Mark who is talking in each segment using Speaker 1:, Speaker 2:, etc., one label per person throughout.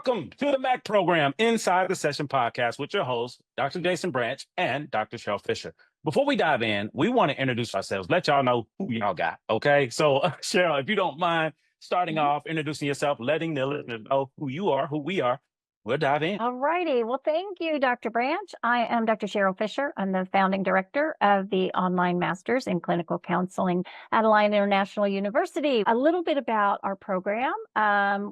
Speaker 1: Welcome to the MACC program, Inside the Session podcast with your hosts, Dr. Jason Branch and Dr. Cheryl Fisher. Before we dive in, we want to introduce ourselves, let y'all know who y'all got, okay? So, Cheryl, if you don't mind starting off, introducing yourself, letting the listeners know who you are, who we are, we'll dive in.
Speaker 2: All righty. Well, thank you, Dr. Branch. I am Dr. Cheryl Fisher. I'm the founding director of the Online Masters in Clinical Counseling at Alliant International University. A little bit about our program.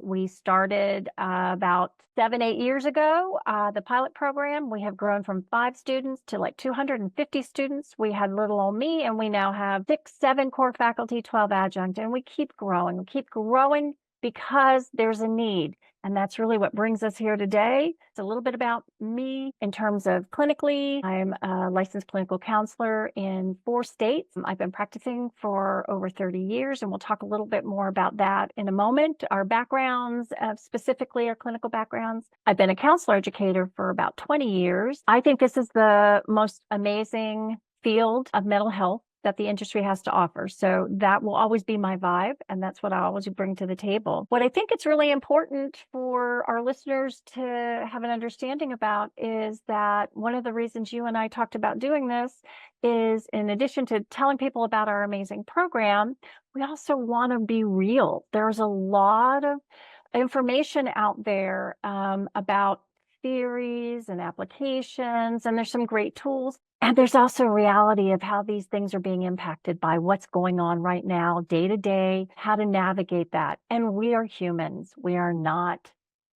Speaker 2: We started about 7-8 years ago, the pilot program. We have grown from 5 students to like 250 students. We had little old me, and we now have 6-7 core faculty, 12 adjunct, and we keep growing. We keep growing because there's a need. And that's really what brings us here today. It's a little bit about me in terms of clinically. I'm a licensed clinical counselor in 4 states. I've been practicing for over 30 years, and we'll talk a little bit more about that in a moment. Our backgrounds, specifically our clinical backgrounds. I've been a counselor educator for about 20 years. I think this is the most amazing field of mental health that the industry has to offer. So that will always be my vibe, and that's what I always bring to the table. What I think it's really important for our listeners to have an understanding about is that one of the reasons you and I talked about doing this is, in addition to telling people about our amazing program, we also want to be real. There's a lot of information out there about theories and applications, and there's some great tools. And there's also a reality of how these things are being impacted by what's going on right now, day to day, how to navigate that. And we are humans. We are not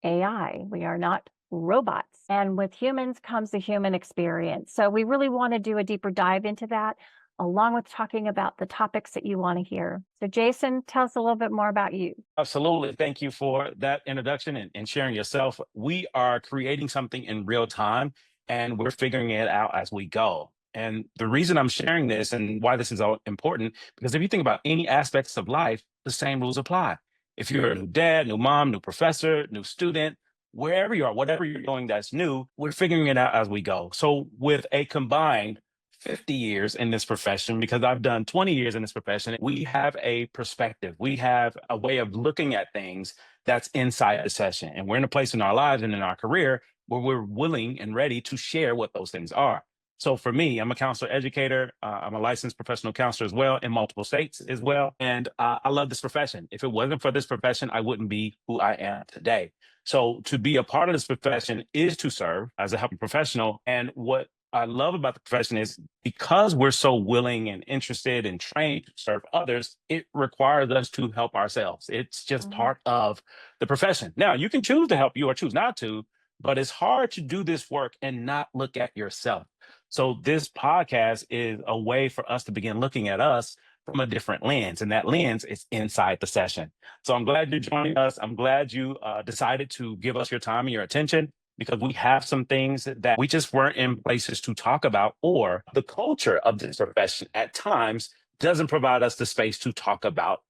Speaker 2: AI. We are not robots. And with humans comes the human experience. So we really want to do a deeper dive into that, along with talking about the topics that you want to hear. So Jason, tell us a little bit more about you.
Speaker 1: Absolutely. Thank you for that introduction and sharing yourself. We are creating something in real time, and we're figuring it out as we go. And the reason I'm sharing this and why this is all important, because if you think about any aspects of life, the same rules apply. If you're a new dad, new mom, new professor, new student, wherever you are, whatever you're doing that's new, we're figuring it out as we go. So with a combined 50 years in this profession, because I've done 20 years in this profession, we have a perspective. We have a way of looking at things that's inside the session. And we're in a place in our lives and in our career where we're willing and ready to share what those things are. So for me, I'm a counselor educator. I'm a licensed professional counselor as well in multiple states as well. And I love this profession. If it wasn't for this profession, I wouldn't be who I am today. So to be a part of this profession is to serve as a helping professional. And what I love about the profession is because we're so willing and interested and trained to serve others, it requires us to help ourselves. It's just part of the profession. Now, you can choose to help you or choose not to, but it's hard to do this work and not look at yourself. So this podcast is a way for us to begin looking at us from a different lens, and that lens is inside the session. So I'm glad you're joining us. I'm glad you decided to give us your time and your attention, because we have some things that we just weren't in places to talk about, or the culture of this profession at times doesn't provide us the space to talk about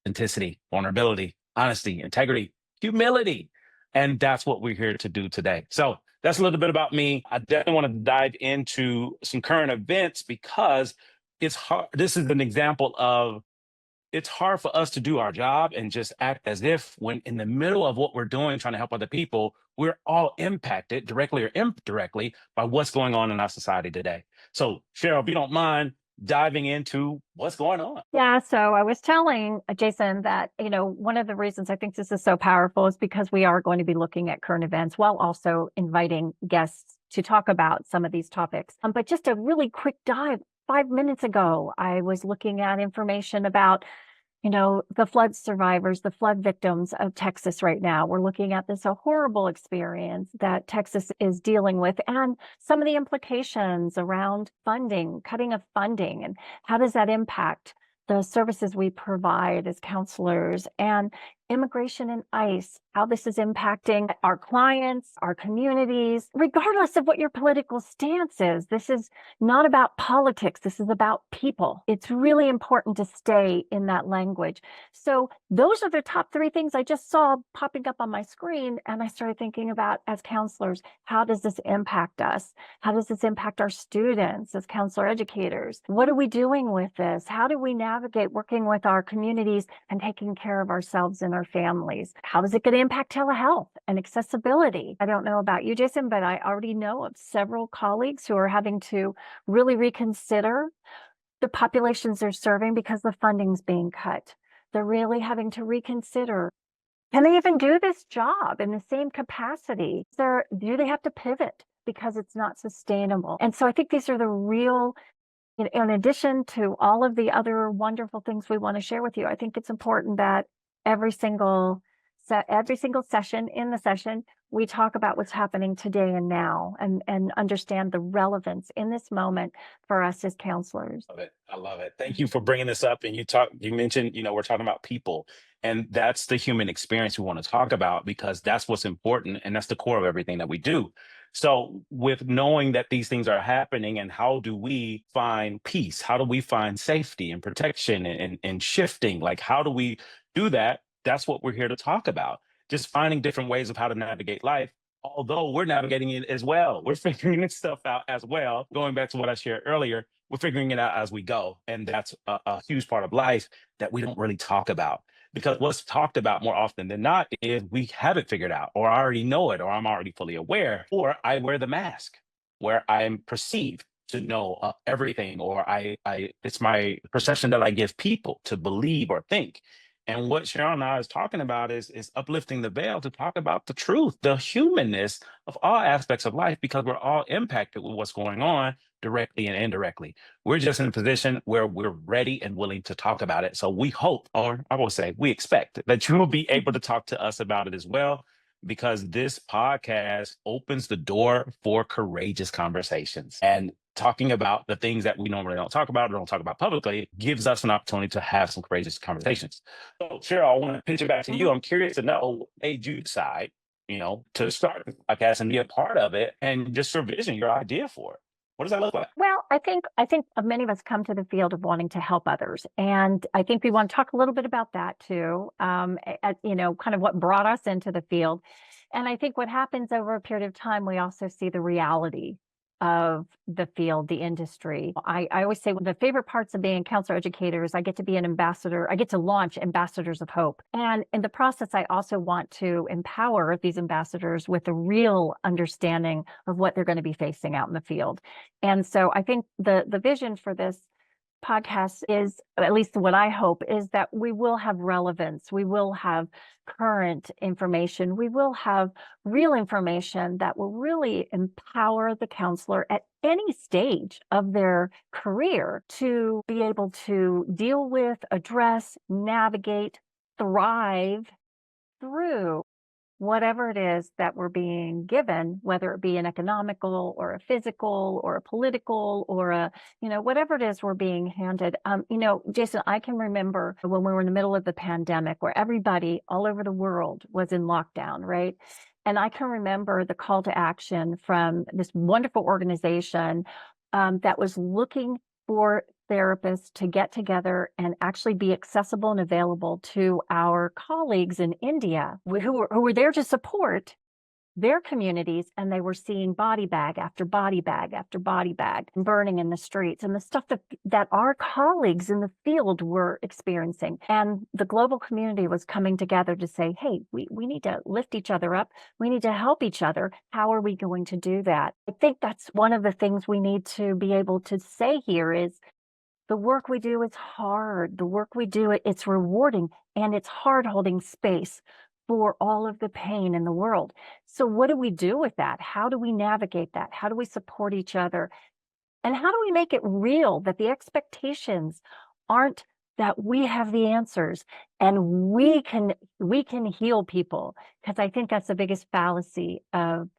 Speaker 1: authenticity, vulnerability, honesty, integrity, humility. And that's what we're here to do today. So that's a little bit about me. I definitely want to dive into some current events because it's hard. This is an example of it's hard for us to do our job and just act as if, when in the middle of what we're doing, trying to help other people, we're all impacted directly or indirectly by what's going on in our society today. So Cheryl, if you don't mind diving into what's going on.
Speaker 2: Yeah, so I was telling Jason that, one of the reasons I think this is so powerful is because we are going to be looking at current events while also inviting guests to talk about some of these topics. But just a really quick dive. 5 minutes ago, I was looking at information about, the flood survivors, the flood victims of Texas right now. We're looking at this horrible experience that Texas is dealing with, and some of the implications around funding, cutting of funding, and how does that impact the services we provide as counselors, and immigration and ICE, how this is impacting our clients, our communities, regardless of what your political stance is. This is not about politics. This is about people. It's really important to stay in that language. So those are the top 3 things I just saw popping up on my screen. And I started thinking about, as counselors, how does this impact us? How does this impact our students as counselor educators? What are we doing with this? How do we navigate working with our communities and taking care of ourselves and our our families. How is it going to impact telehealth and accessibility? I don't know about you, Jason, but I already know of several colleagues who are having to really reconsider the populations they're serving because the funding's being cut. They're really having to reconsider, can they even do this job in the same capacity? Do they have to pivot because it's not sustainable? And so I think these are the real, in addition to all of the other wonderful things we want to share with you, I think it's important that every single session in the session, we talk about what's happening today and now, and understand the relevance in this moment for us as counselors.
Speaker 1: Love it. I love it. Thank you for bringing this up. And you mentioned, we're talking about people, and that's the human experience we want to talk about because that's what's important. And that's the core of everything that we do. So with knowing that these things are happening, and how do we find peace? How do we find safety and protection and shifting? Like, how do we do that? That's what we're here to talk about. Just finding different ways of how to navigate life. Although we're navigating it as well. We're figuring this stuff out as well. Going back to what I shared earlier, we're figuring it out as we go. And that's a huge part of life that we don't really talk about. Because what's talked about more often than not is we have it figured out, or I already know it, or I'm already fully aware, or I wear the mask where I'm perceived to know everything, or it's my perception that I give people to believe or think. And what Cheryl and I is talking about is uplifting the veil to talk about the truth, the humanness of all aspects of life, because we're all impacted with what's going on directly and indirectly. We're just in a position where we're ready and willing to talk about it. So we hope, or I will say, we expect that you will be able to talk to us about it as well, because this podcast opens the door for courageous conversations. And talking about the things that we normally don't talk about or don't talk about publicly gives us an opportunity to have some courageous conversations. So, Cheryl, I want to pitch it back to you. I'm curious to know what made you decide, to start the podcast and be a part of it, and just your vision, your idea for it. What does that look like?
Speaker 2: Well, I think many of us come to the field of wanting to help others, and I think we want to talk a little bit about that too. Kind of what brought us into the field, and I think what happens over a period of time, we also see the reality of the field, the industry. I always say one of the favorite parts of being a counselor educator is I get to be an ambassador. I get to launch ambassadors of hope. And in the process, I also want to empower these ambassadors with a real understanding of what they're going to be facing out in the field. And so I think the vision for this podcast is, at least what I hope, is that we will have relevance. We will have current information. We will have real information that will really empower the counselor at any stage of their career to be able to deal with, address, navigate, thrive through whatever it is that we're being given, whether it be an economical or a physical or a political or whatever it is we're being handed. Jason, I can remember when we were in the middle of the pandemic where everybody all over the world was in lockdown, right? And I can remember the call to action from this wonderful organization that was looking for therapists to get together and actually be accessible and available to our colleagues in India who were there to support their communities, and they were seeing body bag after body bag after body bag burning in the streets, and the stuff that our colleagues in the field were experiencing. And the global community was coming together to say, hey, we need to lift each other up. We need to help each other. How are we going to do that? I think that's one of the things we need to be able to say here is the work we do is hard. The work we do, it's rewarding, and it's hard holding space for all of the pain in the world. So what do we do with that? How do we navigate that? How do we support each other? And how do we make it real that the expectations aren't that we have the answers and we can heal people? Because I think that's the biggest fallacy of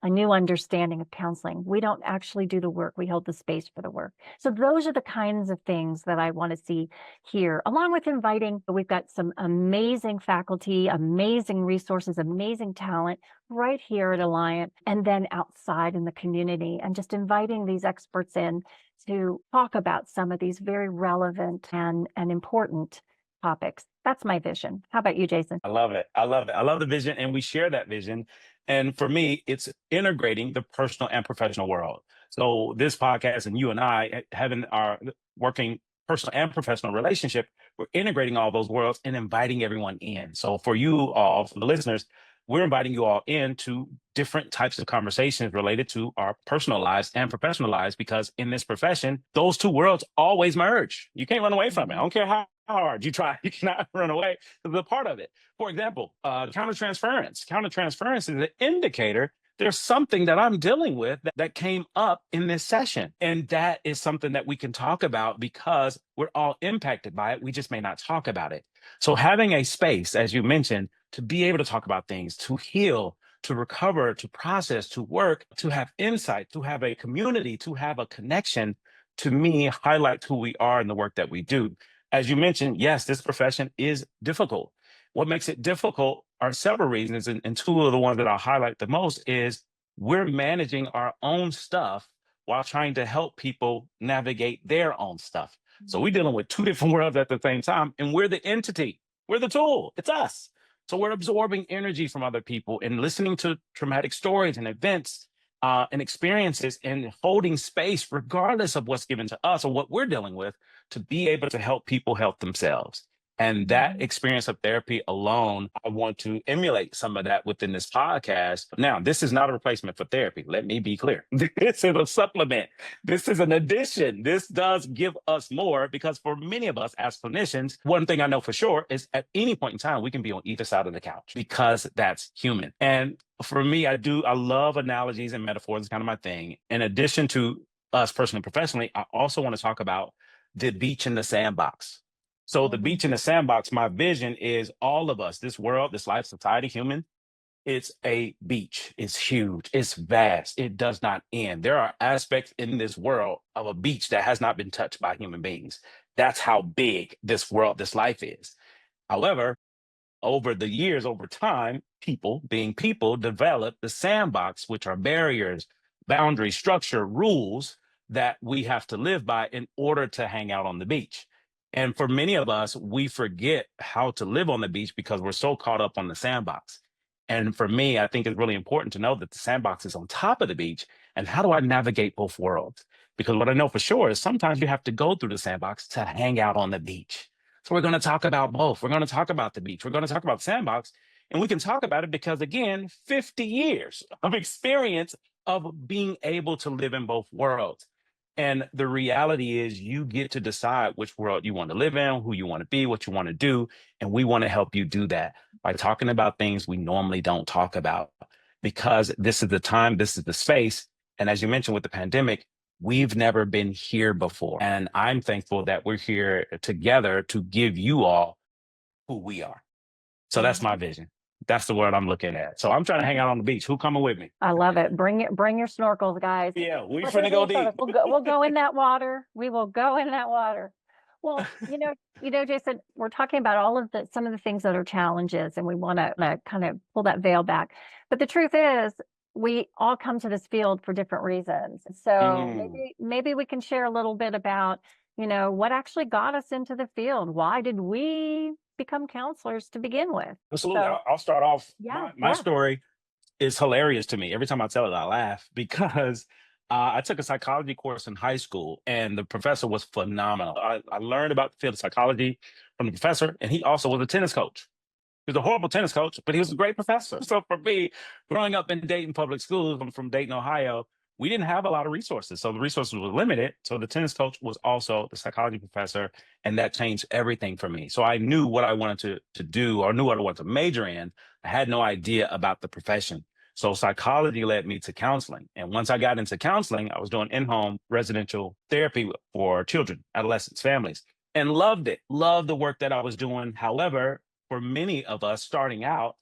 Speaker 2: a new understanding of counseling. We don't actually do the work. We hold the space for the work. So those are the kinds of things that I want to see here, along with inviting, we've got some amazing faculty, amazing resources, amazing talent right here at Alliant, and then outside in the community, and just inviting these experts in to talk about some of these very relevant and important topics. That's my vision. How about you, Jason?
Speaker 1: I love it. I love it. I love the vision, and we share that vision. And for me, it's integrating the personal and professional world. So this podcast and you and I having our working personal and professional relationship, we're integrating all those worlds and inviting everyone in. So for you all, for the listeners, we're inviting you all into different types of conversations related to our personal lives and professional lives, because in this profession, those two worlds always merge. You can't run away from it. I don't care how hard you try, you cannot run away. It's a part of it. For example, countertransference. Countertransference is an indicator there's something that I'm dealing with that came up in this session. And that is something that we can talk about because we're all impacted by it. We just may not talk about it. So having a space, as you mentioned, to be able to talk about things, to heal, to recover, to process, to work, to have insight, to have a community, to have a connection, to me, highlights who we are and the work that we do. As you mentioned, yes, this profession is difficult. What makes it difficult are several reasons, and two of the ones that I'll highlight the most is we're managing our own stuff while trying to help people navigate their own stuff. So we're dealing with two different worlds at the same time, and we're the entity, we're the tool, it's us. So we're absorbing energy from other people and listening to traumatic stories and events and experiences and holding space, regardless of what's given to us or what we're dealing with, to be able to help people help themselves. And that experience of therapy alone, I want to emulate some of that within this podcast. Now, this is not a replacement for therapy. Let me be clear. This is a supplement. This is an addition. This does give us more, because for many of us as clinicians, one thing I know for sure is at any point in time, we can be on either side of the couch, because that's human. And for me, I love analogies and metaphors. It's kind of my thing. In addition to us personally and professionally, I also want to talk about the beach and the sandbox. So the beach and the sandbox, my vision is all of us, this world, this life, society, human, it's a beach. It's huge. It's vast. It does not end. There are aspects in this world of a beach that has not been touched by human beings. That's how big this world, this life is. However, over the years, over time, people, being people, develop the sandbox, which are barriers, boundaries, structure, rules that we have to live by in order to hang out on the beach. And for many of us, we forget how to live on the beach because we're so caught up on the sandbox. And for me, I think it's really important to know that the sandbox is on top of the beach. And how do I navigate both worlds? Because what I know for sure is sometimes you have to go through the sandbox to hang out on the beach. So we're going to talk about both. We're going to talk about the beach. We're going to talk about the sandbox. And we can talk about it because, again, 50 years of experience of being able to live in both worlds. And the reality is you get to decide which world you want to live in, who you want to be, what you want to do. And we want to help you do that by talking about things we normally don't talk about, because this is the time, this is the space. And as you mentioned with the pandemic, we've never been here before. And I'm thankful that we're here together to give you all who we are. So that's my vision. That's the word I'm looking at. So I'm trying to hang out on the beach. Who coming with me?
Speaker 2: I love it. Bring your snorkels, guys.
Speaker 1: Yeah, we're finna go deep.
Speaker 2: We'll go in that water. We will go in that water. Well, Jason, we're talking about some of the things that are challenges, and we want to kind of pull that veil back. But the truth is, we all come to this field for different reasons. So maybe we can share a little bit about, what actually got us into the field. Why did we become counselors to begin with?
Speaker 1: Absolutely.
Speaker 2: So,
Speaker 1: I'll start off.
Speaker 2: Yeah,
Speaker 1: My
Speaker 2: yeah.
Speaker 1: story is hilarious to me. Every time I tell it, I laugh because I took a psychology course in high school, and the professor was phenomenal. I learned about the field of psychology from the professor, and he also was a tennis coach. He was a horrible tennis coach, but he was a great professor. So for me, growing up in Dayton public schools, I'm from Dayton, Ohio, we didn't have a lot of resources. So the resources were limited. So the tennis coach was also the psychology professor, and that changed everything for me. So I knew what I wanted to do, or knew what I wanted to major in. I had no idea about the profession. So psychology led me to counseling. And once I got into counseling, I was doing in-home residential therapy for children, adolescents, families, and loved it, loved the work that I was doing. However, for many of us starting out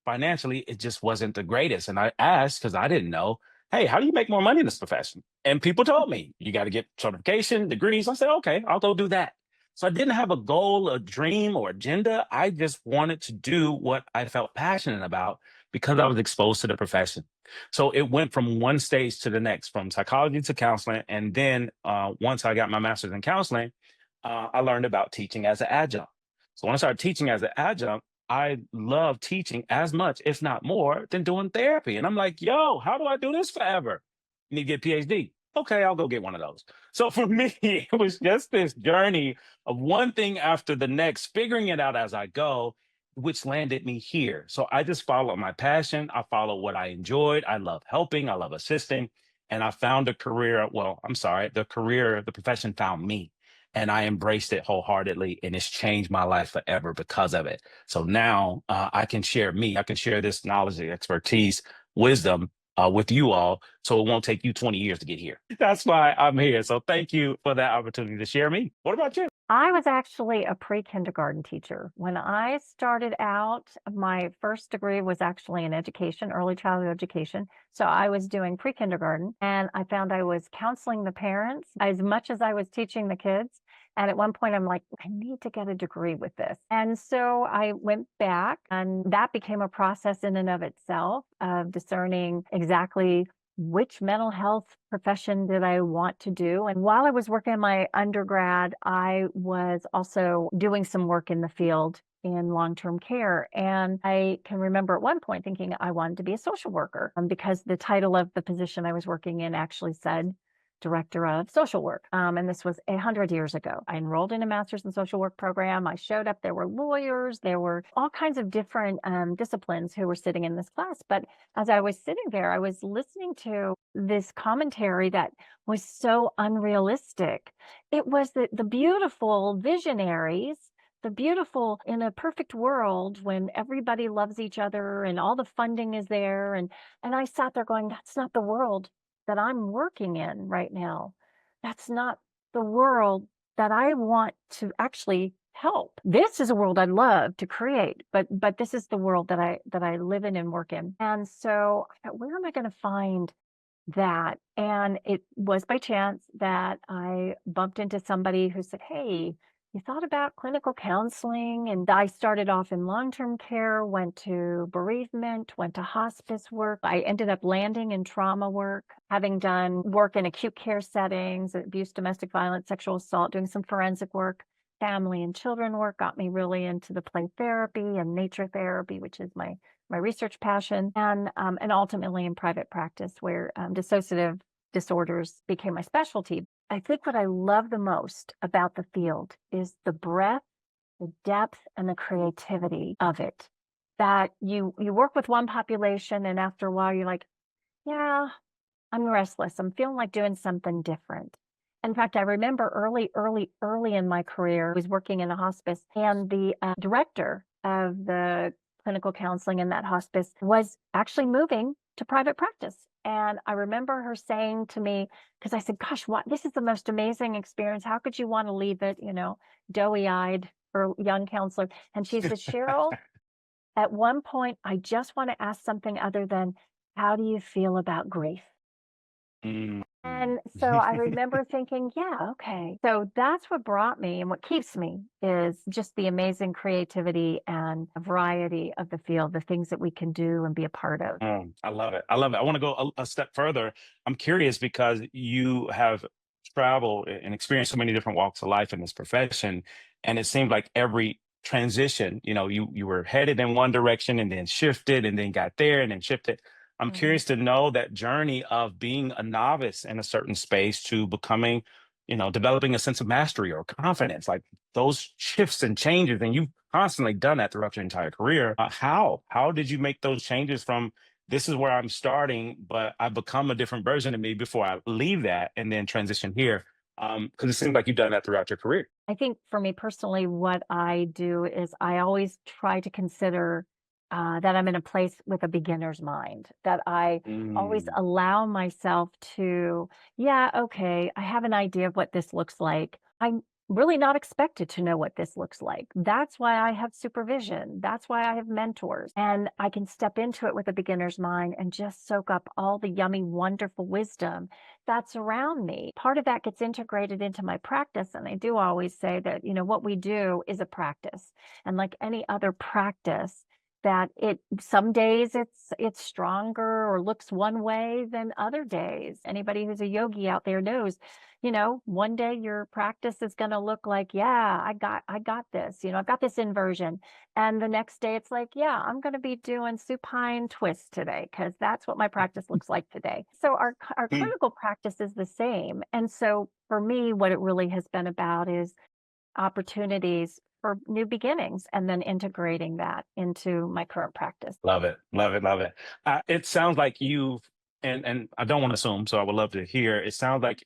Speaker 1: financially, it just wasn't the greatest. And I asked, because I didn't know, hey, how do you make more money in this profession? And people told me, you got to get certification, degrees. I said, okay, I'll go do that. So I didn't have a goal, a dream, or agenda. I just wanted to do what I felt passionate about because I was exposed to the profession. So it went from one stage to the next, from psychology to counseling. And then once I got my master's in counseling, I learned about teaching as an adjunct. So when I started teaching as an adjunct, I love teaching as much, if not more, than doing therapy. And I'm like, yo, how do I do this forever? You need to get a PhD. Okay, I'll go get one of those. So for me, it was just this journey of one thing after the next, figuring it out as I go, which landed me here. So I just follow my passion. I follow what I enjoyed. I love helping, I love assisting. And I found a career. Well, I'm sorry, the profession found me. And I embraced it wholeheartedly, and it's changed my life forever because of it. So now I can share me, I can share this knowledge, expertise, wisdom with you all, so it won't take you 20 years to get here. That's why I'm here. So thank you for that opportunity to share me. What about you?
Speaker 2: I was actually a pre-kindergarten teacher. When I started out, my first degree was actually in education, early childhood education. So I was doing pre-kindergarten, and I found I was counseling the parents as much as I was teaching the kids. And at one point, I'm like, I need to get a degree with this. And so I went back, and that became a process in and of itself of discerning exactly which mental health profession did I want to do. And while I was working in my undergrad, I was also doing some work in the field in long-term care. And I can remember at one point thinking I wanted to be a social worker because the title of the position I was working in actually said director of social work. And this was 100 years ago. I enrolled in a master's in social work program. I showed up. There were lawyers. There were all kinds of different disciplines who were sitting in this class. But as I was sitting there, I was listening to this commentary that was so unrealistic. It was the beautiful visionaries, the beautiful in a perfect world when everybody loves each other and all the funding is there. And I sat there going, that's not the world that I'm working in right now. That's not the world that I want to actually help. This is a world I'd love to create, but this is the world that I live in and work in. And so I thought, where am I going to find that? And it was by chance that I bumped into somebody who said, hey, you thought about clinical counseling? And I started off in long-term care, went to bereavement, went to hospice work. I ended up landing in trauma work, having done work in acute care settings, abuse, domestic violence, sexual assault, doing some forensic work. Family and children work got me really into the play therapy and nature therapy, which is my research passion, and ultimately in private practice where dissociative disorders became my specialty. I think what I love the most about the field is the breadth, the depth, and the creativity of it. That you work with one population, and after a while, you're like, yeah, I'm restless. I'm feeling like doing something different. In fact, I remember early in my career, I was working in a hospice, and the director of the clinical counseling in that hospice was actually moving to private practice. And I remember her saying to me, because I said, gosh, what, this is the most amazing experience. How could you want to leave it, doughy eyed or young counselor? And she said, Cheryl, at one point, I just want to ask something other than, how do you feel about grief?
Speaker 1: Mm.
Speaker 2: And so I remember thinking, yeah, okay. So that's what brought me and what keeps me is just the amazing creativity and variety of the field, the things that we can do and be a part of.
Speaker 1: I love it. I love it. I want to go a step further. I'm curious because you have traveled and experienced so many different walks of life in this profession, and it seemed like every transition, you were headed in one direction and then shifted and then got there and then shifted. I'm
Speaker 2: Mhm.
Speaker 1: curious to know that journey of being a novice in a certain space to becoming, developing a sense of mastery or confidence, like those shifts and changes, and you've constantly done that throughout your entire career. How did you make those changes from this is where I'm starting, but I become a different version of me before I leave that and then transition here? Because it seems like you've done that throughout your career.
Speaker 2: I think for me personally, what I do is I always try to consider that I'm in a place with a beginner's mind, that I always
Speaker 1: Mm,
Speaker 2: allow myself to, yeah, okay, I have an idea of what this looks like. I'm really not expected to know what this looks like. That's why I have supervision. That's why I have mentors. And I can step into it with a beginner's mind and just soak up all the yummy, wonderful wisdom that's around me. Part of that gets integrated into my practice. And I do always say that, what we do is a practice. And like any other practice, that some days it's stronger or looks one way than other days. Anybody who's a yogi out there knows, one day your practice is going to look like, yeah, I got this, I've got this inversion. And the next day it's like, yeah, I'm going to be doing supine twists today because that's what my practice looks like today. So our
Speaker 1: Mm.
Speaker 2: clinical practice is the same. And so for me, what it really has been about is opportunities for new beginnings and then integrating that into my current practice.
Speaker 1: Love it, love it, love it. It sounds like you've, and I don't want to assume, so I would love to hear. It sounds like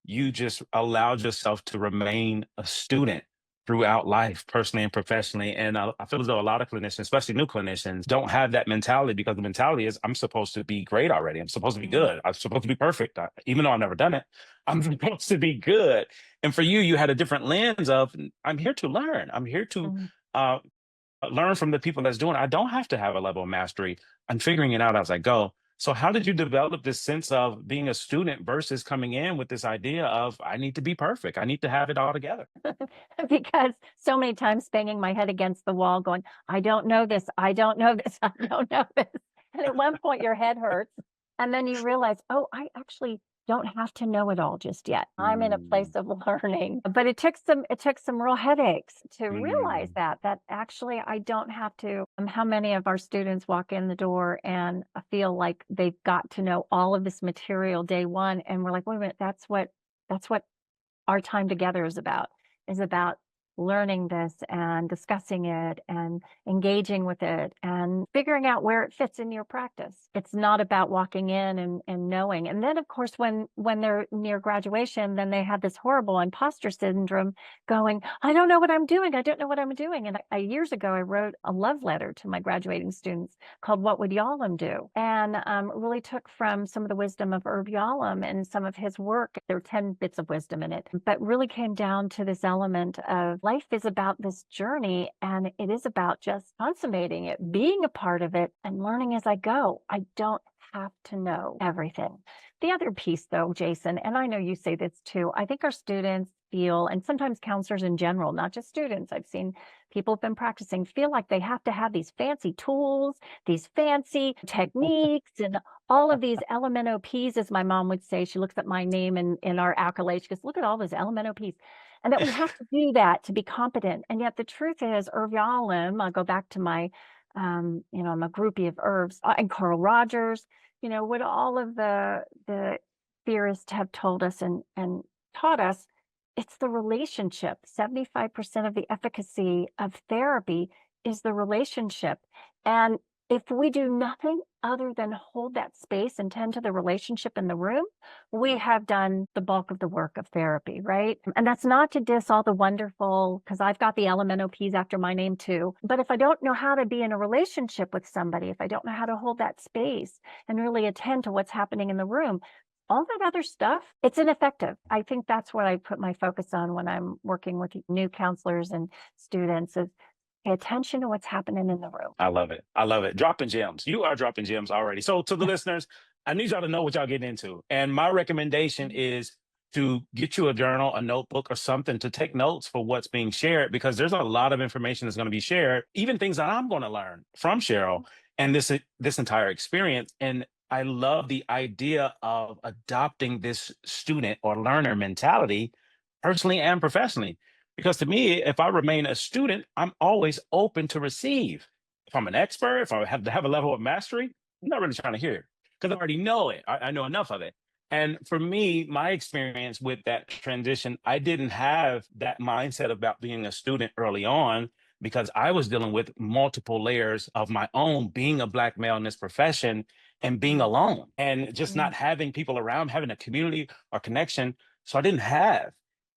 Speaker 1: you just allowed yourself to remain a student throughout life, personally and professionally. And I feel as though a lot of clinicians, especially new clinicians, don't have that mentality because the mentality is, I'm supposed to be great already. I'm supposed to be good. I'm supposed to be perfect. Even though I've never done it, I'm supposed to be good. And for you, you had a different lens of, I'm here to learn. I'm here to
Speaker 2: Mhm.
Speaker 1: uh, learn from the people that's doing it. I don't have to have a level of mastery. I'm figuring it out as I go. So how did you develop this sense of being a student versus coming in with this idea of I need to be perfect. I need to have it all together.
Speaker 2: Because so many times banging my head against the wall going, I don't know this. I don't know this. I don't know this. And at one point your head hurts. And then you realize, oh, I actually don't have to know it all just yet. I'm in a
Speaker 1: Mm,
Speaker 2: place of learning. But it took some real headaches to realize
Speaker 1: mm,
Speaker 2: that actually I don't have to. How many of our students walk in the door and feel like they've got to know all of this material day one. And we're like, wait a minute, that's what our time together is about learning this and discussing it and engaging with it and figuring out where it fits in your practice. It's not about walking in and knowing. And then of course when they're near graduation, then they have this horrible imposter syndrome going, I don't know what I'm doing. I don't know what I'm doing. And years ago, I wrote a love letter to my graduating students called What Would Yalom Do? And really took from some of the wisdom of Herb Yalom and some of his work. There were 10 bits of wisdom in it, but really came down to this element of life is about this journey and it is about just consummating it, being a part of it and learning as I go. I don't have to know everything. The other piece though, Jason, and I know you say this too, I think our students feel, and sometimes counselors in general, not just students, I've seen people who've been practicing feel like they have to have these fancy tools, these fancy techniques, and all of these LMNOPs, as my mom would say. She looks at my name in our accolades. She goes, look at all those LMNOPs. And that we have to do that to be competent. And yet the truth is, Irv Yalom, I'll go back to my, I'm a groupie of Irvs, and Carl Rogers, what all of the theorists have told us and taught us, it's the relationship. 75% of the efficacy of therapy is the relationship. And if we do nothing other than hold that space and tend to the relationship in the room, we have done the bulk of the work of therapy, right? And that's not to diss all the wonderful, because I've got the LMNOPs after my name too. But if I don't know how to be in a relationship with somebody, if I don't know how to hold that space and really attend to what's happening in the room, all that other stuff, it's ineffective. I think that's what I put my focus on when I'm working with new counselors and students is pay attention to what's happening in the room.
Speaker 1: I love it. I love it. Dropping gems. You are dropping gems already. So to the listeners, I need y'all to know what y'all getting into. And my recommendation is to get you a journal, a notebook, or something to take notes for what's being shared because there's a lot of information that's going to be shared, even things that I'm going to learn from Cheryl and this entire experience. And I love the idea of adopting this student or learner mentality personally and professionally. Because to me, if I remain a student, I'm always open to receive. If I'm an expert, if I have to have a level of mastery, I'm not really trying to hear it because I already know it. I know enough of it. And for me, my experience with that transition, I didn't have that mindset about being a student early on because I was dealing with multiple layers of my own being a Black male in this profession and being
Speaker 2: Mm,
Speaker 1: alone and just
Speaker 2: mm,
Speaker 1: not having people around, having a community or connection. So I didn't have.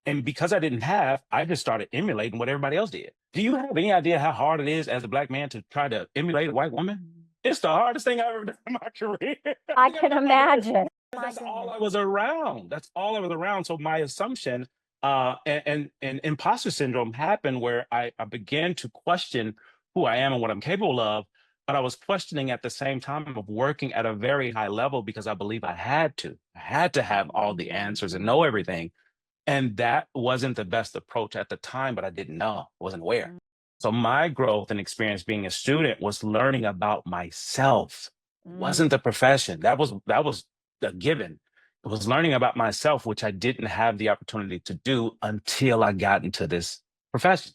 Speaker 1: And because I didn't have, I just started emulating what everybody else did. Do you have any idea how hard it is as a Black man to try to emulate a white woman?
Speaker 2: mm.
Speaker 1: It's the hardest thing I've ever done in my career. I
Speaker 2: I
Speaker 1: think I've
Speaker 2: can
Speaker 1: done in my career.
Speaker 2: imagine. My
Speaker 1: That's all
Speaker 2: goodness.
Speaker 1: I was around. That's all I was around. So my assumption and imposter syndrome happened where I began to question who I am and what I'm capable of. But I was questioning at the same time of working at a very high level because I believe I had to. I had to have all the answers and know everything. And that wasn't the best approach at the time, but I didn't know, I wasn't aware. So my growth and experience being a student was learning about myself. It
Speaker 2: Mm.
Speaker 1: wasn't the profession. That was a given. It was learning about myself, which I didn't have the opportunity to do until I got into this profession.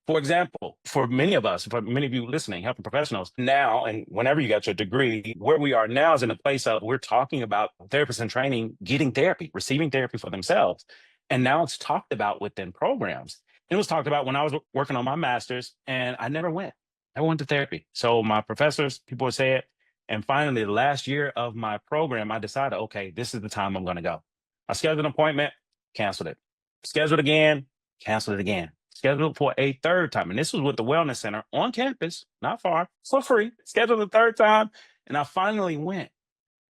Speaker 1: For example, for many of us, for many of you listening, health professionals, now and whenever you got your degree, where we are now is in a place of we're talking about therapists in training getting therapy, receiving therapy for themselves. And now it's talked about within programs. It was talked about when I was working on my master's, and I never went. I went to therapy. So my professors, people would say it. And finally, the last year of my program, I decided, okay, this is the time I'm going to go. I scheduled an appointment, canceled it. Scheduled again, canceled it again. Scheduled for a third time. And this was with the Wellness Center on campus, not far, for free. Scheduled a third time. And I finally went.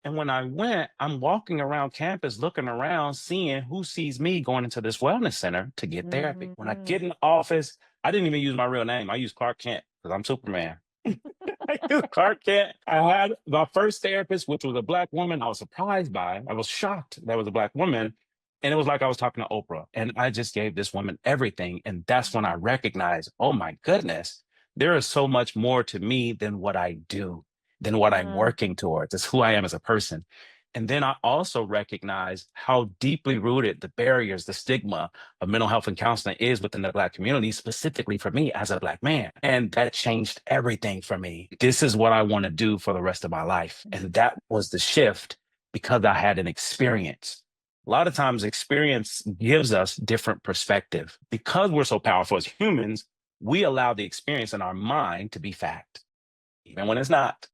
Speaker 1: And when I went, I'm walking around campus looking around, seeing who sees me going into this wellness center to get therapy. When I get in the office, I didn't even use my real name. I used Clark Kent because I'm Superman. I used Clark Kent. I had my first therapist, which was a Black woman. I was surprised by. I was shocked that was a Black woman. And it was like I was talking to Oprah. And I just gave this woman everything. And that's when I recognized, oh my goodness, there is so much more to me than what I do, than what I'm working towards. It's who I am as a person. And then I also recognize how deeply rooted the barriers, the stigma of mental health and counseling is within the Black community, specifically for me as a Black man. And that changed everything for me. This is what I want to do for the rest of my life. And that was the shift because I had an experience. A lot of times experience gives us different perspective. Because we're so powerful as humans, we allow the experience in our mind to be fact, even when it's not.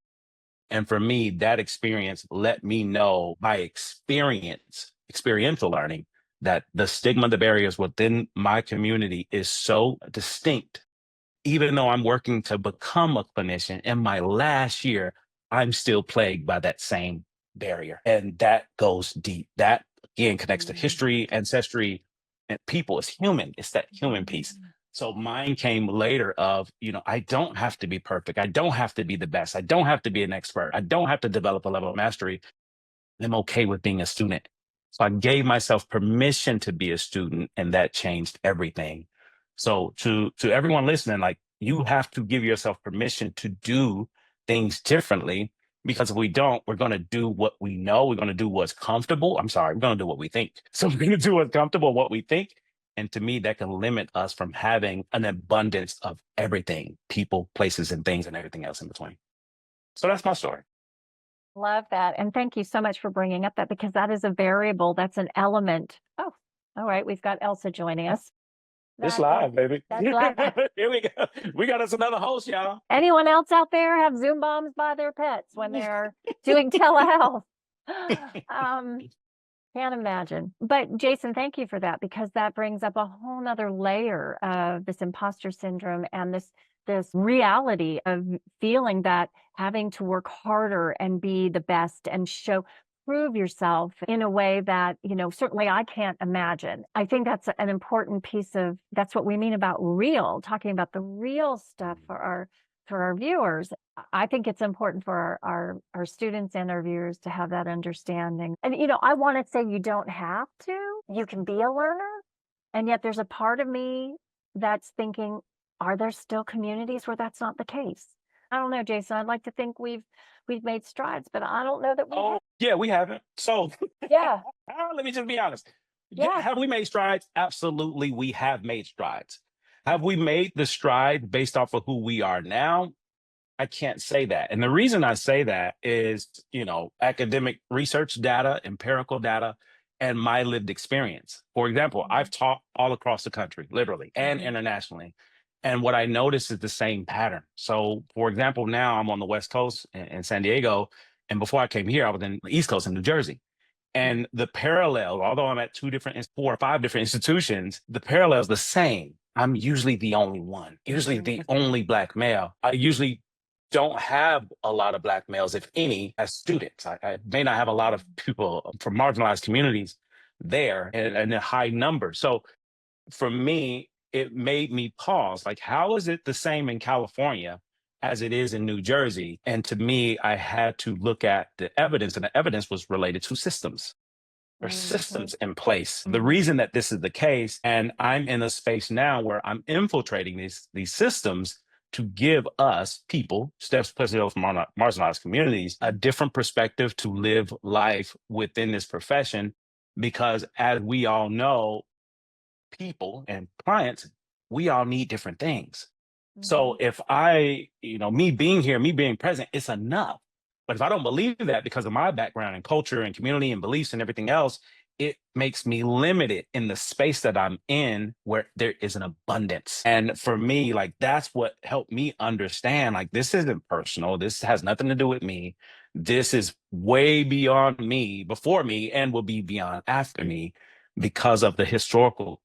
Speaker 1: And for me, that experience let me know by experience, experiential learning, that the stigma, the barriers within my community is so distinct. Even though I'm working to become a clinician in my last year, I'm still plagued by that same barrier. And that goes deep. That again connects to history, ancestry, and people. It's human. It's that human piece. So mine came later of, I don't have to be perfect. I don't have to be the best. I don't have to be an expert. I don't have to develop a level of mastery. I'm okay with being a student. So I gave myself permission to be a student, and that changed everything. So to everyone listening, like, you have to give yourself permission to do things differently, because if we don't, we're going to do what we know. We're going to do what's comfortable. I'm sorry, we're going to do what we think. So we're going to do what's comfortable, what we think. And to me, that can limit us from having an abundance of everything, people, places, and things, and everything else in between. So that's my story.
Speaker 2: Love that. And thank you so much for bringing up that, because that is a variable. That's an element. Oh, all right. We've got Elsa joining us.
Speaker 1: It's live, baby.
Speaker 2: That's live.
Speaker 1: Here we go. We got us another host, y'all.
Speaker 2: Anyone else out there have Zoom bombs by their pets when they're doing telehealth? Can't imagine. But Jason, thank you for that, because that brings up a whole nother layer of this imposter syndrome and this reality of feeling that having to work harder and be the best and prove yourself in a way that, certainly I can't imagine. I think that's an important that's what we mean about real, talking about the real stuff for our viewers. I think it's important for our students and our viewers to have that understanding. And, I want to say you don't have to. You can be a learner. And yet there's a part of me that's thinking, are there still communities where that's not the case? I don't know, Jason. I'd like to think we've made strides, but I don't know that we have.
Speaker 1: Yeah, we haven't. So
Speaker 2: Yeah.
Speaker 1: let me just be honest.
Speaker 2: Yeah.
Speaker 1: Have we made strides? Absolutely, we have made strides. Have we made the stride based off of who we are now? I can't say that. And the reason I say that is, academic research data, empirical data, and my lived experience. For example, I've taught all across the country, literally, and internationally. And what I notice is the same pattern. So, for example, now I'm on the West Coast in San Diego. And before I came here, I was in the East Coast in New Jersey. And the parallel, although I'm at 4 or 5 different institutions, the parallel is the same. I'm usually the only one, usually the only Black male. I usually don't have a lot of Black males, if any, as students. I may not have a lot of people from marginalized communities there and a high number. So for me, it made me pause. Like, how is it the same in California as it is in New Jersey? And to me, I had to look at the evidence, and the evidence was related to systems. There's
Speaker 2: Mm-hmm.
Speaker 1: systems in place. The
Speaker 2: Mm-hmm.
Speaker 1: reason that this is the case, and I'm in a space now where I'm infiltrating these systems to give us people, especially those from marginalized communities, a different perspective to live life within this profession. Because as we all know, people and clients, we all need different things.
Speaker 2: Mm-hmm.
Speaker 1: So if I, me being here, me being present, it's enough. But if I don't believe that because of my background and culture and community and beliefs and everything else, it makes me limited in the space that I'm in where there is an abundance. And for me, like that's what helped me understand like this isn't personal. This has nothing to do with me. This is way beyond me, before me, and will be beyond after me because of the historical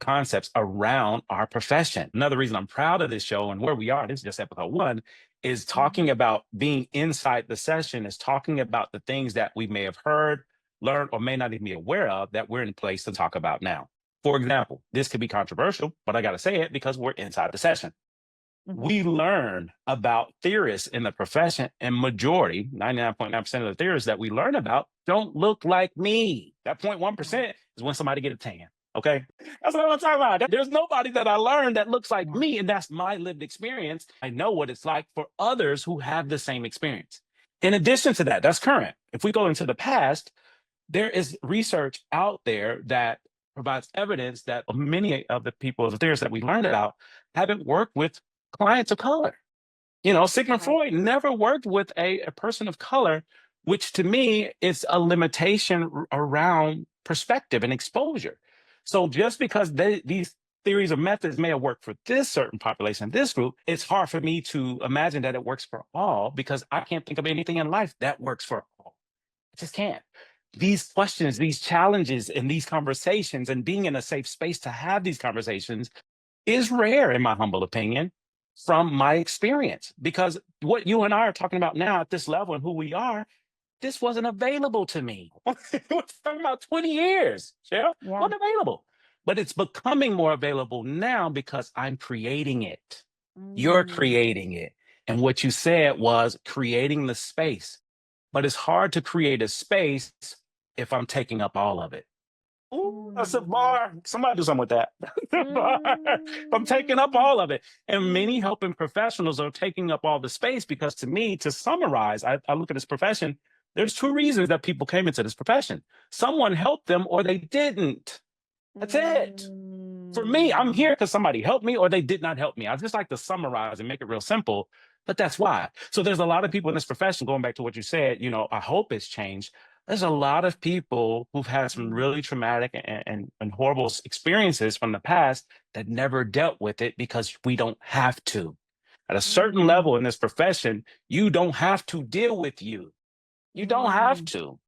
Speaker 1: concepts around our profession. Another reason I'm proud of this show and where we are, this is just episode 1, is talking about being inside the session, is talking about the things that we may have heard, learned, or may not even be aware of that we're in place to talk about now. For example, this could be controversial, but I got to say it because we're inside the session.
Speaker 2: Mm-hmm.
Speaker 1: We learn about theorists in the profession, and majority, 99.9% of the theorists that we learn about don't look like me. That 0.1% is when somebody get a tan. Okay. That's what I'm talking about. There's nobody that I learned that looks like me. And that's my lived experience. I know what it's like for others who have the same experience. In addition to that, that's current. If we go into the past, there is research out there that provides evidence that many of the people, the theorists that we learned about, haven't worked with clients of color. Sigmund Freud never worked with a person of color, which to me is a limitation around perspective and exposure. So just because these theories or methods may have worked for this certain population, this group, it's hard for me to imagine that it works for all because I can't think of anything in life that works for all. I just can't. These questions, these challenges, and these conversations, and being in a safe space to have these conversations is rare, in my humble opinion, from my experience. Because what you and I are talking about now at this level and who we are, this wasn't available to me. We're talking about 20 years, Cheryl.
Speaker 2: Yeah.
Speaker 1: Wasn't available. But it's becoming more available now because I'm creating it. You're creating it. And what you said was creating the space. But it's hard to create a space if I'm taking up all of it. Ooh, that's a bar. Somebody do something with that. I'm taking up all of it. And many helping professionals are taking up all the space because to me, to summarize, I look at this profession, there's 2 reasons that people came into this profession. Someone helped them or they didn't. That's it. For me, I'm here because somebody helped me or they did not help me. I just like to summarize and make it real simple, but that's why. So there's a lot of people in this profession, going back to what you said, I hope it's changed. There's a lot of people who've had some really traumatic and horrible experiences from the past that never dealt with it because we don't have to. At a certain level in this profession, you don't have to deal with you. You don't have to.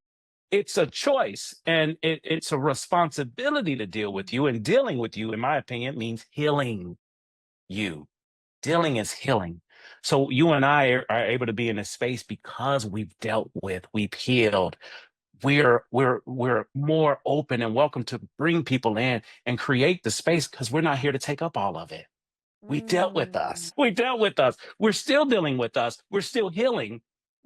Speaker 1: It's a choice and it's a responsibility to deal with you. And dealing with you, in my opinion, means healing you. Dealing is healing. So you and I are able to be in a space because we've dealt with, we've healed. We're more open and welcome to bring people in and create the space because we're not here to take up all of it. We dealt with us. We dealt with us. We're still dealing with us. We're still healing.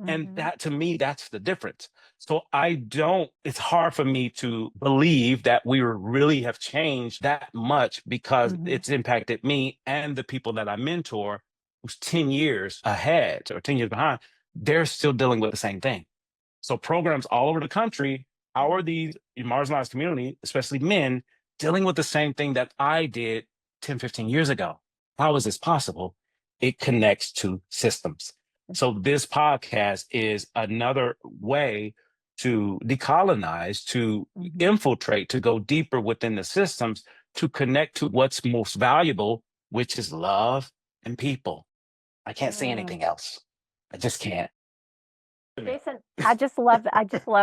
Speaker 1: And that to me, that's the difference. So it's hard for me to believe that we really have changed that much because it's impacted me and the people that I mentor who's 10 years ahead or 10 years behind. They're still dealing with the same thing. So programs all over the country, how are these marginalized community, especially men, dealing with the same thing that I did 10, 15 years ago? How is this possible? It connects to systems. So this podcast is another way to decolonize, to infiltrate, to go deeper within the systems, to connect to what's most valuable, which is love and people. I can't say anything else. I just can't.
Speaker 2: Jason, I just love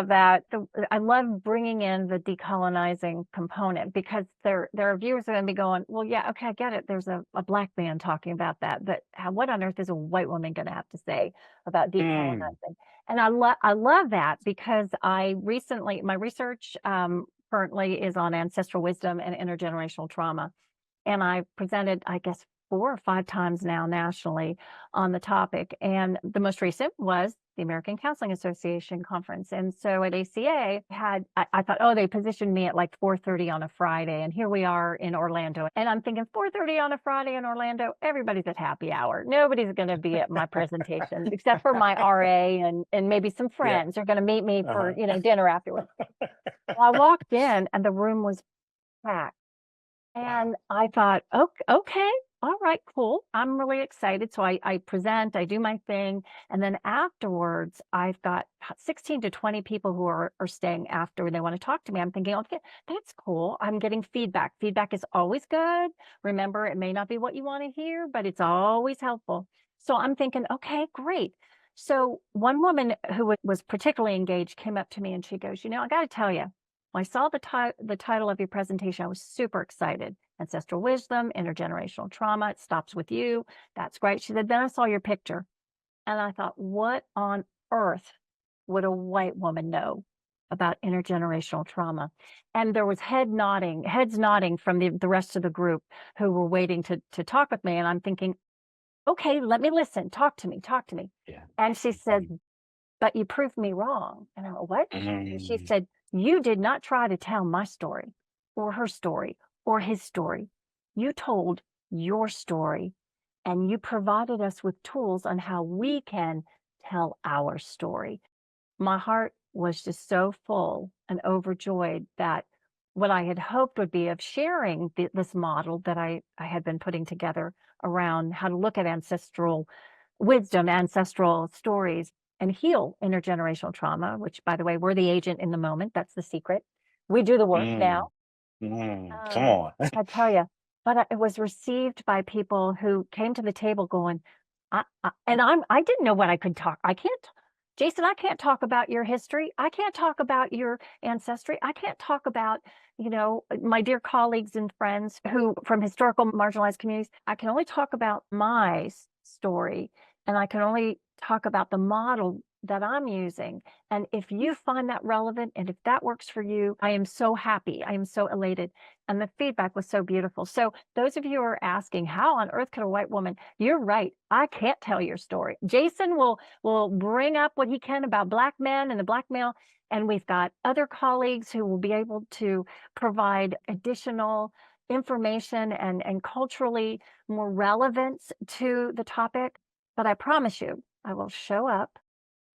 Speaker 2: that. I love bringing in the decolonizing component because there are viewers are going to be going, well, yeah, okay, I get it. There's a black man talking about that, but what on earth is a white woman going to have to say about decolonizing? And I love that because my research currently is on ancestral wisdom and intergenerational trauma. And I presented, I guess, 4 or 5 times now nationally on the topic. And the most recent was the American Counseling Association conference. And so at ACA I thought, oh, they positioned me at like 4:30 on a Friday. And here we are in Orlando. And I'm thinking 4:30 on a Friday in Orlando, everybody's at happy hour. Nobody's going to be at my presentation except for my RA and maybe some
Speaker 1: Yeah.
Speaker 2: friends are going to meet me for,
Speaker 1: Uh-huh.
Speaker 2: dinner afterwards. Well, I walked in and the room was packed. And I thought, okay, all right, cool. I'm really excited. So I present, I do my thing. And then afterwards, I've got 16 to 20 people who are staying after they want to talk to me. I'm thinking, okay, that's cool. I'm getting feedback. Feedback is always good. Remember, it may not be what you want to hear, but it's always helpful. So I'm thinking, okay, great. So one woman who was particularly engaged came up to me and she goes, I got to tell you, when I saw the title of your presentation, I was super excited. Ancestral wisdom, intergenerational trauma, it stops with you. That's great. She said, then I saw your picture. And I thought, what on earth would a white woman know about intergenerational trauma? And there was heads nodding from the rest of the group who were waiting to talk with me. And I'm thinking, okay, let me listen. Talk to me.
Speaker 1: Yeah.
Speaker 2: And she said, but you proved me wrong. And I went, what? And she
Speaker 1: Mm.
Speaker 2: said, you did not try to tell my story or her story or his story. You told your story and you provided us with tools on how we can tell our story. My heart was just so full and overjoyed that what I had hoped would be of sharing this model that I had been putting together around how to look at ancestral wisdom, ancestral stories, and heal intergenerational trauma, which, by the way, we're the agent in the moment. That's the secret. We do the work now.
Speaker 1: Mm. Come
Speaker 2: Um,
Speaker 1: on.
Speaker 2: I tell you, but it was received by people who came to the table going, I didn't know what I could talk. I can't, Jason, I can't talk about your history. I can't talk about your ancestry. I can't talk about, my dear colleagues and friends who from historical marginalized communities. I can only talk about my story and I can only talk about the model that I'm using. And if you find that relevant and if that works for you, I am so happy. I am so elated. And the feedback was so beautiful. So those of you who are asking, how on earth could a white woman, you're right. I can't tell your story. Jason will bring up what he can about Black men and the Black male. And we've got other colleagues who will be able to provide additional information and culturally more relevance to the topic. But I promise you, I will show up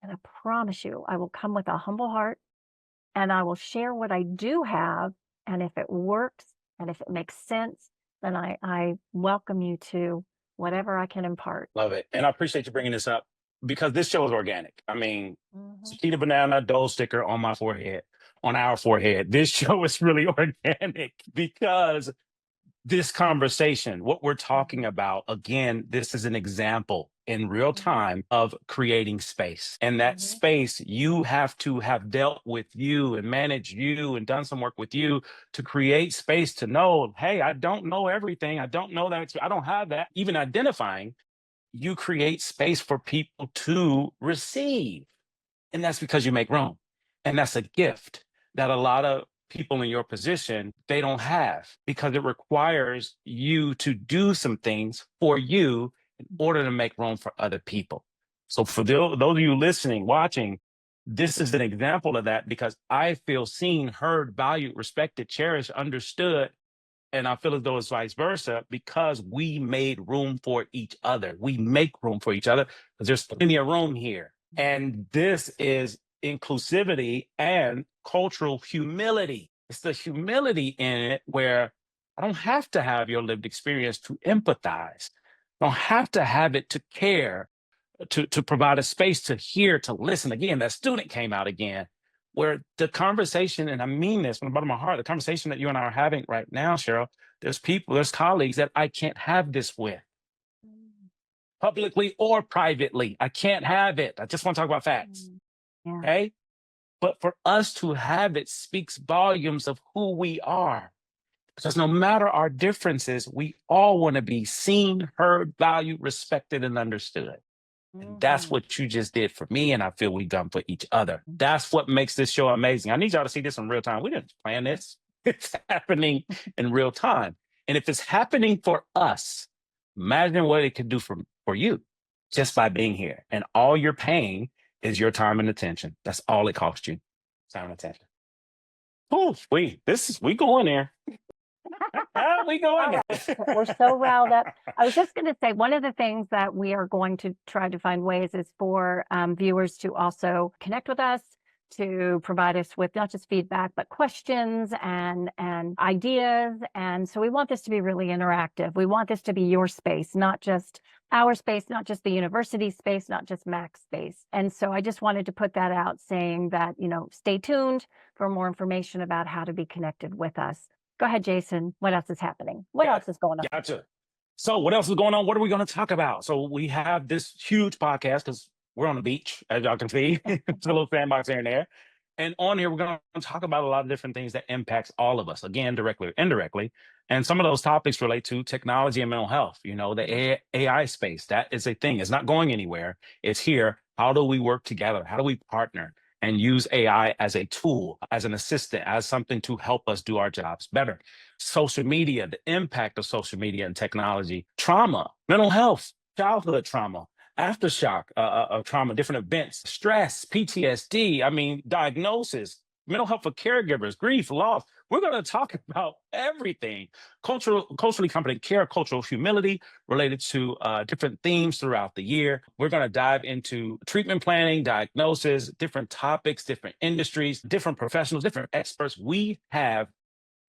Speaker 2: and I promise you, I will come with a humble heart and I will share what I do have. And if it works and if it makes sense, then I welcome you to whatever I can impart.
Speaker 1: Love it. And I appreciate you bringing this up because this show is organic. I mean,
Speaker 2: Mhm.
Speaker 1: Sakita Banana Dole sticker on my forehead, on our forehead. This show is really organic because this conversation, what we're talking
Speaker 2: Mhm.
Speaker 1: about, again, this is an example in real
Speaker 2: Mhm.
Speaker 1: time of creating space. And that
Speaker 2: Mhm.
Speaker 1: space, you have to have dealt with you and managed you and done some work with you to create space to know, hey, I don't know everything. I don't know that. I don't have that. Even identifying, you create space for people to receive. And that's because you make room. And that's a gift that a lot of people in your position, they don't have because it requires you to do some things for you in order to make room for other people. So for those of you listening, watching, this is an example of that because I feel seen, heard, valued, respected, cherished, understood. And I feel as though it's vice versa because we made room for each other. We make room for each other because there's plenty of room here. And this is inclusivity and cultural humility. It's the humility in it where I don't have to have your lived experience to empathize. I don't have to have it to care, to provide a space to hear, to listen. Again, that student came out again, where the conversation, and I mean this from the bottom of my heart, the conversation that you and I are having right now, Cheryl, there's people, there's colleagues that I can't have this with
Speaker 2: Mm.
Speaker 1: publicly or privately. I can't have it. I just want to talk about facts.
Speaker 2: Mm. Yeah.
Speaker 1: Okay. But for us to have it speaks volumes of who we are. Because no matter our differences, we all want to be seen, heard, valued, respected, and understood. And that's
Speaker 2: Mhm.
Speaker 1: what you just did for me. And I feel we've done for each other. That's what makes this show amazing. I need y'all to see this in real time. We didn't plan this, it's happening in real time. And if it's happening for us, Imagine what it could do for you just by being here. And all you're paying is your time and attention. That's all it costs you. Time and attention. Oh, we going there. We
Speaker 2: All
Speaker 1: going
Speaker 2: right.
Speaker 1: there.
Speaker 2: We're so riled up. I was just going to say, one of the things that we are going to try to find ways is for viewers to also connect with us, to provide us with not just feedback, but questions and ideas. And so we want this to be really interactive. We want this to be your space, not just our space, not just the university space, not just MACC space. And so I just wanted to put that out, saying that, stay tuned for more information about how to be connected with us. Go ahead, Jason. What else is happening? What else is going on?
Speaker 1: Gotcha. So what else is going on? What are we going to talk about? So we have this huge podcast because we're on the beach, as y'all can see. It's a little sandbox here and there. And on here, we're going to talk about a lot of different things that impacts all of us, again, directly or indirectly. And some of those topics relate to technology and mental health. The AI space, that is a thing. It's not going anywhere. It's here. How do we work together? How do we partner and use AI as a tool, as an assistant, as something to help us do our jobs better? Social media, the impact of social media and technology, trauma, mental health, childhood trauma, aftershock of trauma, different events, stress, PTSD, diagnosis, mental health for caregivers, grief, loss. We're going to talk about everything. Culturally competent care, cultural humility related to different themes throughout the year. We're going to dive into treatment planning, diagnosis, different topics, different industries, different professionals, different experts. We have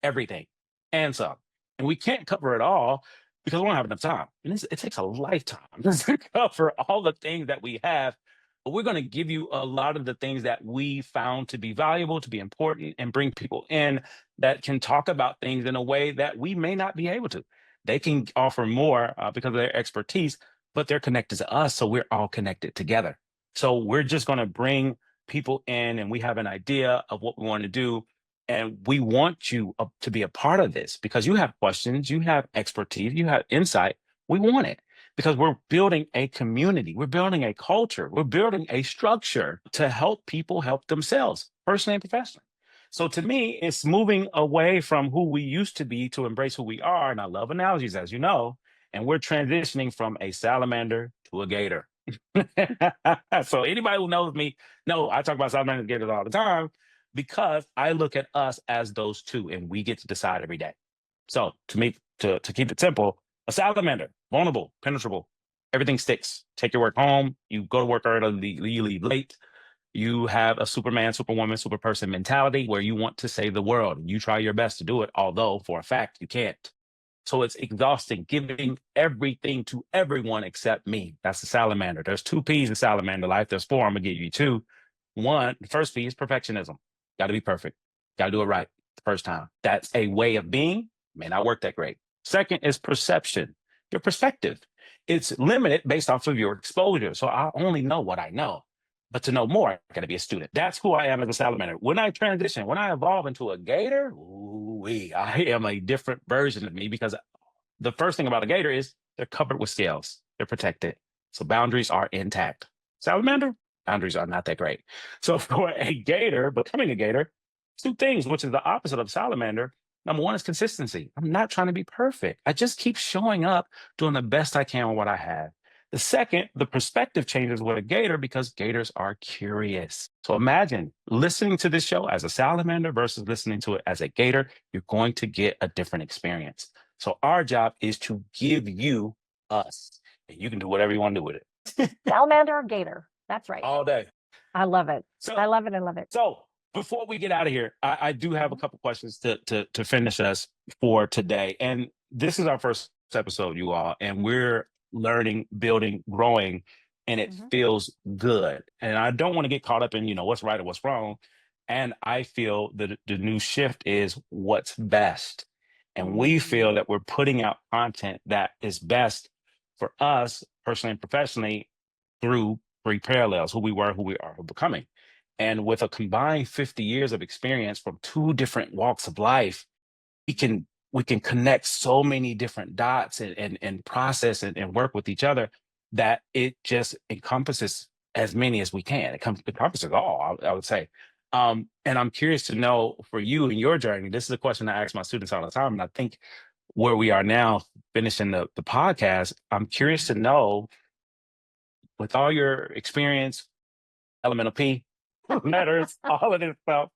Speaker 1: everything and some. And we can't cover it all because we don't have enough time. And it takes a lifetime to cover all the things that we have. But we're going to give you a lot of the things that we found to be valuable, to be important, and bring people in that can talk about things in a way that we may not be able to. They can offer more because of their expertise, but they're connected to us. So we're all connected together. So we're just going to bring people in, and we have an idea of what we want to do. And we want you to be a part of this because you have questions, you have expertise, you have insight. We want it because we're building a community, we're building a culture, we're building a structure to help people help themselves, personally and professionally. So to me, it's moving away from who we used to be to embrace who we are. And I love analogies, as you know, and we're transitioning from a salamander to a gator. So anybody who knows me, I talk about salamanders and gators all the time, because I look at us as those two and we get to decide every day. So to me, to keep it simple, a salamander, vulnerable, penetrable, everything sticks. Take your work home, you go to work early, you leave late. You have a Superman, Superwoman, Superperson mentality where you want to save the world. You try your best to do it, although for a fact you can't. So it's exhausting, giving everything to everyone except me. That's the salamander. There's 2 P's in salamander life. There's 4. I'm gonna give you 2. One, the first P is perfectionism. Got to be perfect. Got to do it right the first time. That's a way of being. May not work that great. Second is perception, your perspective. It's limited based off of your exposure. So I only know what I know. But to know more, I got to be a student. That's who I am as a salamander. When I transition, when I evolve into a gator, I am a different version of me because the first thing about a gator is they're covered with scales. They're protected. So boundaries are intact. Salamander, boundaries are not that great. So for a gator, becoming a gator, 2 things, which is the opposite of salamander. Number 1 is consistency. I'm not trying to be perfect. I just keep showing up, doing the best I can with what I have. The second, the perspective changes with a gator because gators are curious. So imagine listening to this show as a salamander versus listening to it as a gator. You're going to get a different experience. So our job is to give you us, and you can do whatever you want to do with it.
Speaker 2: Salamander or gator? That's right.
Speaker 1: All day.
Speaker 2: I love it. I love it. I love it.
Speaker 1: So before we get out of here, I do have a couple questions to finish us for today. And this is our first episode, you all, and we're learning, building, growing, and it feels good. And I don't want to get caught up in, what's right or what's wrong. And I feel that the new shift is what's best. And we feel that we're putting out content that is best for us personally and professionally through 3 parallels, who we were, who we are, who we're becoming. And with a combined 50 years of experience from 2 different walks of life, we can connect so many different dots and process and work with each other that it just encompasses as many as we can. It encompasses all, I would say. And I'm curious to know for you and your journey, this is a question I ask my students all the time, and I think where we are now, finishing the podcast, I'm curious to know, with all your experience, elemental P, letters, all of this stuff,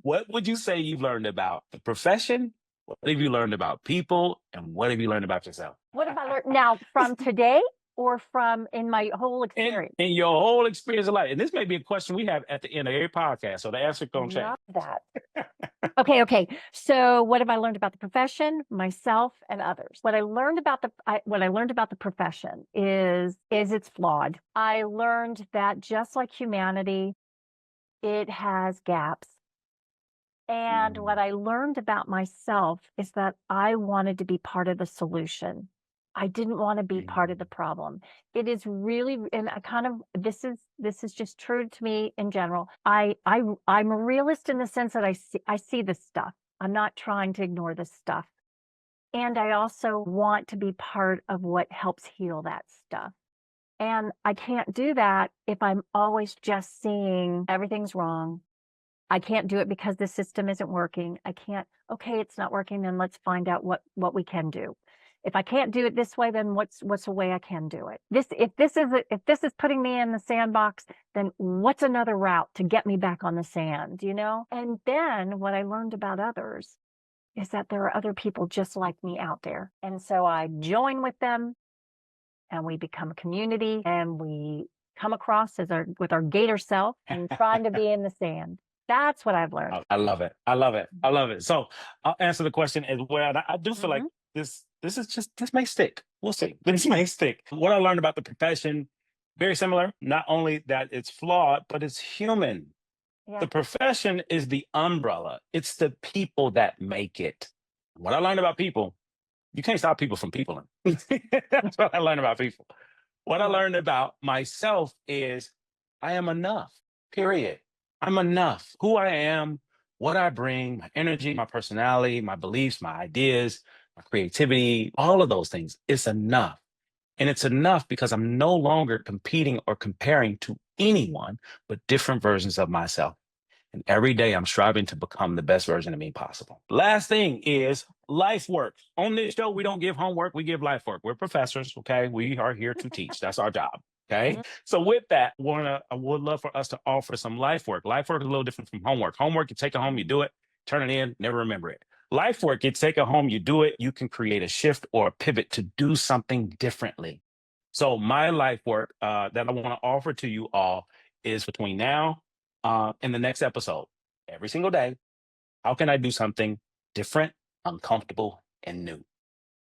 Speaker 1: what would you say you've learned about the profession? What have you learned about people? And what have you learned about yourself?
Speaker 2: What have I learned now from today or from in my whole experience?
Speaker 1: In your whole experience of life. And this may be a question we have at the end of every podcast. So the answer don't change.
Speaker 2: Love that. Okay. So what have I learned about the profession, myself, and others? What I learned about the profession is it's flawed. I learned that just like humanity, it has gaps. And what I learned about myself is that I wanted to be part of the solution. I didn't want to be part of the problem. It is really, and I kind of, this is just true to me in general. I'm a realist in the sense that I see this stuff. I'm not trying to ignore this stuff. And I also want to be part of what helps heal that stuff. And I can't do that if I'm always just seeing everything's wrong. I can't do it because the system isn't working. I can't, okay, it's not working, then let's find out what we can do. If I can't do it this way, then what's a way I can do it? If this is putting me in the sandbox, then what's another route to get me back on the sand, you know? And then what I learned about others is that there are other people just like me out there. And so I join with them and we become a community and we come across with our gator self and trying to be in the sand. That's what I've learned.
Speaker 1: I love it. I love it. I love it. So I'll answer the question as well. And I do feel like this may stick. We'll see. This may stick. What I learned about the profession, very similar. Not only that it's flawed, but it's human. Yeah. The profession is the umbrella. It's the people that make it. What I learned about people, you can't stop people from peopling. That's what I learned about people. What I learned about myself is I am enough, period. I'm enough. Who I am, what I bring, my energy, my personality, my beliefs, my ideas, my creativity, all of those things, it's enough. And it's enough because I'm no longer competing or comparing to anyone, but different versions of myself. And every day I'm striving to become the best version of me possible. Last thing is life work. On this show, we don't give homework, we give life work. We're professors, okay? We are here to teach. That's our job. Okay. So with that, I would love for us to offer some life work. Life work is a little different from homework. Homework, you take it home, you do it, turn it in, never remember it. Life work, you take it home, you do it, you can create a shift or a pivot to do something differently. So my life work that I want to offer to you all is between now and the next episode. Every single day, how can I do something different, uncomfortable, and new?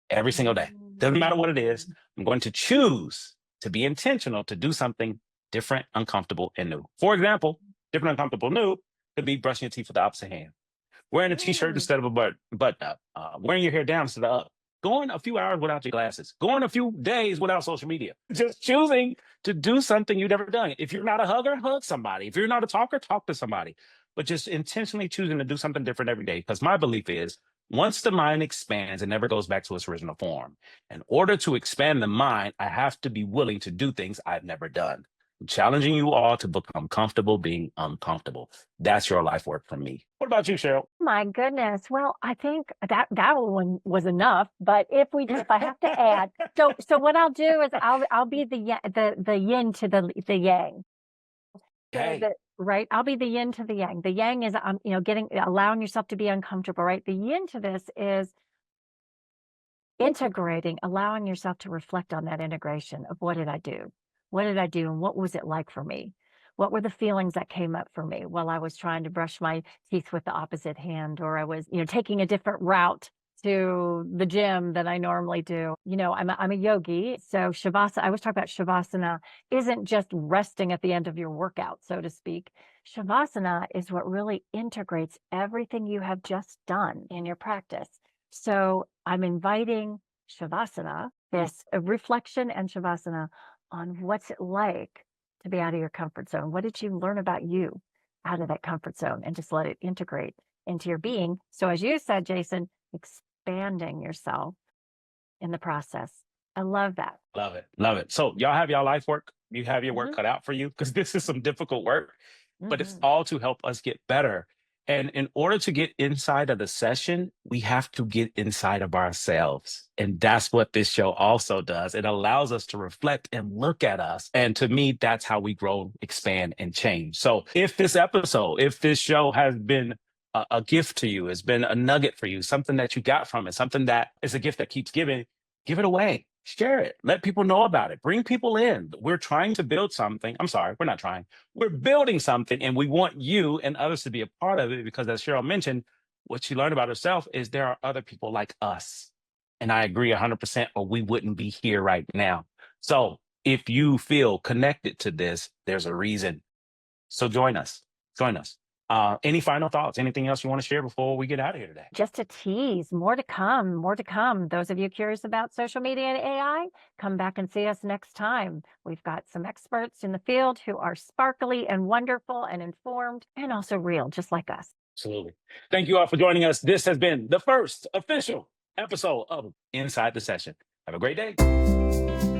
Speaker 1: Every single day. Doesn't matter what it is. I'm going to choose to be intentional to do something different, uncomfortable, and new. For example, different, uncomfortable, new could be brushing your teeth with the opposite hand, wearing a t-shirt instead of a button up, wearing your hair down instead of up, going a few hours without your glasses, going a few days without social media, just choosing to do something you've never done. If you're not a hugger, hug somebody. If you're not a talker, talk to somebody. But just intentionally choosing to do something different every day. Because my belief is, once the mind expands, it never goes back to its original form. In order to expand the mind, I have to be willing to do things I've never done. I'm challenging you all to become comfortable being uncomfortable. That's your life work from me. What about you, Cheryl?
Speaker 2: My goodness. Well, I think that one was enough. But if I have to add, so what I'll do is I'll be the yin to the yang.
Speaker 1: Okay.
Speaker 2: So right, I'll be the yin to the yang. The yang is allowing yourself to be uncomfortable. Right. The yin to this is integrating, allowing yourself to reflect on that integration of what did I do? What did I do? And what was it like for me? What were the feelings that came up for me while I was trying to brush my teeth with the opposite hand, or I was, taking a different route to the gym than I normally do? I'm a yogi. So Shavasana, I was talking about Shavasana isn't just resting at the end of your workout, so to speak. Shavasana is what really integrates everything you have just done in your practice. So I'm inviting Shavasana, this reflection and Shavasana on what's it like to be out of your comfort zone. What did you learn about you out of that comfort zone? And just let it integrate into your being. So as you said, Jason, expanding yourself in the process. I love that.
Speaker 1: Love it. Love it. So y'all have y'all life work. You have your work cut out for you, because this is some difficult work, but it's all to help us get better And in order to get inside of the session, we have to get inside of ourselves. And that's what this show also does. It allows us to reflect and look at us. And to me, that's how we grow, expand, and change. So if this show has been a gift to you, has been a nugget for you, something that you got from it, something that is a gift that keeps giving, give it away. Share it. Let people know about it. Bring people in. We're trying to build something. I'm sorry, we're not trying. We're building something, and we want you and others to be a part of it because, as Cheryl mentioned, what she learned about herself is there are other people like us. And I agree 100%, or we wouldn't be here right now. So if you feel connected to this, there's a reason. So join us. Join us. Any final thoughts? Anything else you want to share before we get out of here today?
Speaker 2: Just a tease, more to come, more to come. Those of you curious about social media and AI, come back and see us next time. We've got some experts in the field who are sparkly and wonderful and informed and also real, just like us.
Speaker 1: Absolutely. Thank you all for joining us. This has been the first official episode of Inside the Session. Have a great day.